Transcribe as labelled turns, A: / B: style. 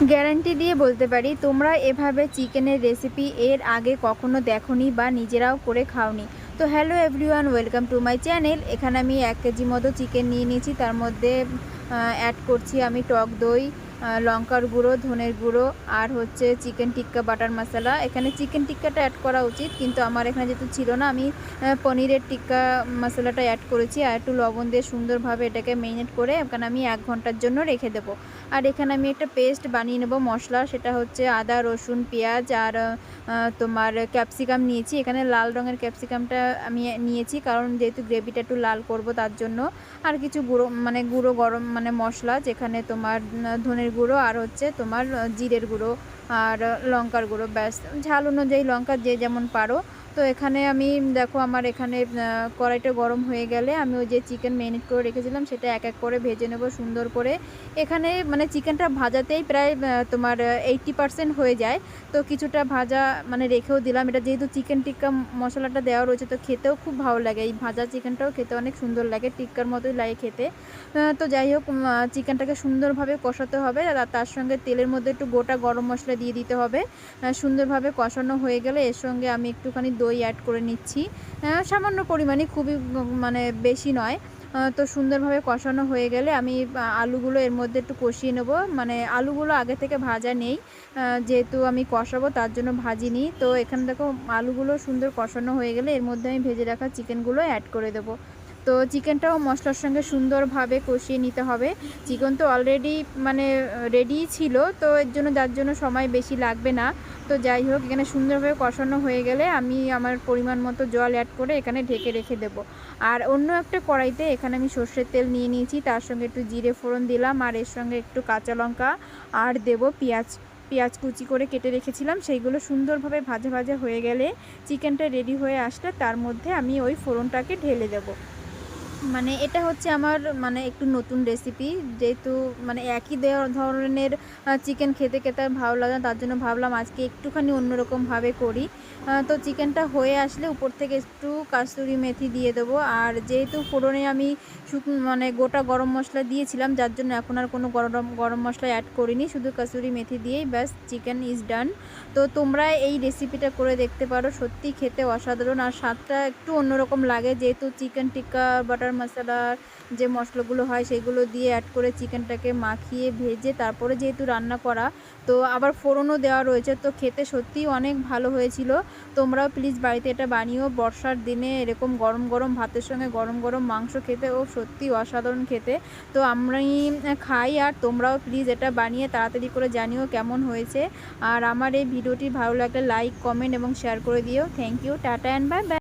A: Guarantee দিয়ে বলতে পারি তোমরা এভাবে চিকেনের রেসিপি এর আগে কখনো দেখোনি বা নিজেরাও করে খাওনি। তো hello everyone, welcome to my channel. এখানে আমি 1 কেজি মতো চিকেন নিয়ে নিয়েছি। তার মধ্যে অ্যাড করছি আমি টক দই, লঙ্কার গুঁড়ো, ধনের গুঁড়ো আর হচ্ছে চিকেন টিক্কা বাটার মশলা। এখানে চিকেন টিক্কাটা অ্যাড করা উচিত, কিন্তু আমার এখানে যেহেতু ছিল না, আমি পনিরের টিক্কা মশলাটা অ্যাড করেছি। আর একটু লবণ দিয়ে সুন্দরভাবে এটাকে মেরিনেট করে এখানে আমি 1 ঘন্টার জন্য রেখে দেবো। আর এখানে আমি একটা পেস্ট বানিয়ে নেব মশলা, সেটা হচ্ছে আদা, রসুন, পেঁয়াজ আর তোমার ক্যাপসিকাম নিয়েছি। এখানে লাল রঙের ক্যাপসিকামটা আমি নিয়েছি, কারণ যেহেতু গ্রেভিটা একটু লাল করব তার জন্য। আর কিছু গুঁড়ো গরম মশলা, যেখানে তোমার ধনের গুঁড়ো আর হচ্ছে তোমার জিরের গুঁড়ো আর লঙ্কার গুঁড়ো, ব্যাস ঝাল অনুযায়ী লঙ্কা যে যেমন পারো। তো এখানে আমি দেখো, আমার এখানে কড়াইটা গরম হয়ে গেলে আমি ওই যে চিকেন ম্যারিনেট করে রেখেছিলাম সেটা এক এক করে ভেজে নেব সুন্দর করে। এখানে চিকেনটা ভাজাতেই প্রায় তোমার 80% হয়ে যায়। তো কিছুটা ভাজা রেখেও দিলাম। এটা যেহেতু চিকেন টিক্কা মশলাটা দেওয়া রয়েছে, তো খেতেও খুব ভালো লাগে। এই ভাজা চিকেনটাও খেতে অনেক সুন্দর লাগে, টিক্কার মতোই লাগে খেতে। তো যাই হোক, চিকেনটাকে সুন্দরভাবে কষাতে হবে। আর তার সঙ্গে তেলের মধ্যে একটু গোটা গরম মশলা দিয়ে দিতে হবে। সুন্দরভাবে কষানো হয়ে গেলে এর সঙ্গে আমি একটুখানি দই অ্যাড করে নিচ্ছি, সামান্য পরিমাণে, খুবই বেশি নয়। তো সুন্দরভাবে কষানো হয়ে গেলে আমি আলুগুলো এর মধ্যে একটু কষিয়ে নেব। আলুগুলো আগে থেকে ভাজা নেই, যেহেতু আমি কষাবো তার জন্য ভাজিনি। তো এখানে দেখো, আলুগুলো সুন্দর কষানো হয়ে গেলে এর মধ্যে আমি ভেজে রাখা চিকেনগুলো অ্যাড করে দেবো। তো চিকেনটাও মশলার সঙ্গে সুন্দরভাবে কষিয়ে নিতে হবে। চিকেন তো অলরেডি রেডি ছিল, তো এর জন্য যার জন্য সময় বেশি লাগবে না। তো যাই হোক, এখানে সুন্দরভাবে কষানো হয়ে গেলে আমি আমার পরিমাণ মতো জল অ্যাড করে এখানে ঢেকে রেখে দেবো। আর অন্য একটা কড়াইতে এখানে আমি সর্ষের তেল নিয়ে নিয়েছি, তার সঙ্গে একটু জিরে ফোড়ন দিলাম, আর এর সঙ্গে একটু কাঁচা লঙ্কা আর দেবো পেঁয়াজ কুচি করে কেটে রেখেছিলাম। সেইগুলো সুন্দরভাবে ভাজা ভাজা হয়ে গেলে, চিকেনটা রেডি হয়ে আসলে তার মধ্যে আমি ওই ফোড়নটাকে ঢেলে দেবো। এটা হচ্ছে আমার একটু নতুন রেসিপি, যেহেতু একই ধরনের চিকেন খেতে খেতে আর ভালো লাগে না, তার জন্য ভাবলাম আজকে একটুখানি অন্যরকমভাবে করি। তো চিকেনটা হয়ে আসলে উপর থেকে একটু কাসুরি মেথি দিয়ে দেবো। আর যেহেতু ফোড়নে আমি গোটা গরম মশলা দিয়েছিলাম, যার জন্য এখন আর কোনো গরম মশলা অ্যাড করিনি, শুধু কাসুরি মেথি দিয়েই ব্যাস চিকেন ইজ ডান। তো তোমরা এই রেসিপিটা করে দেখতে পারো, সত্যি খেতে অসাধারণ। আর স্বাদটা একটু অন্যরকম লাগে, যেহেতু চিকেন টিক্কা বাটার মশলার যে মশলাগুলো হয় সেগুলো দিয়ে অ্যাড করে চিকেনটাকে মাখিয়ে ভেজে তারপরে যেহেতু রান্না করা, তো আবার ফোড়নও দেওয়া রয়েছে, তো খেতে সত্যিই অনেক ভালো হয়েছিল। তোমরাও প্লিজ বাড়িতে এটা বানিও। বর্ষার দিনে এরকম গরম গরম ভাতের সঙ্গে গরম গরম মাংস খেতে ও সত্যি অসাধারণ খেতে। তো আমরাই খাই, আর তোমরাও প্লিজ এটা বানিয়ে তাড়াতাড়ি করে জানিও কেমন হয়েছে। আর আমার এই ভিডিওটি ভালো লাগলে লাইক, কমেন্ট এবং শেয়ার করে দিও। Thank you, tata and bye by.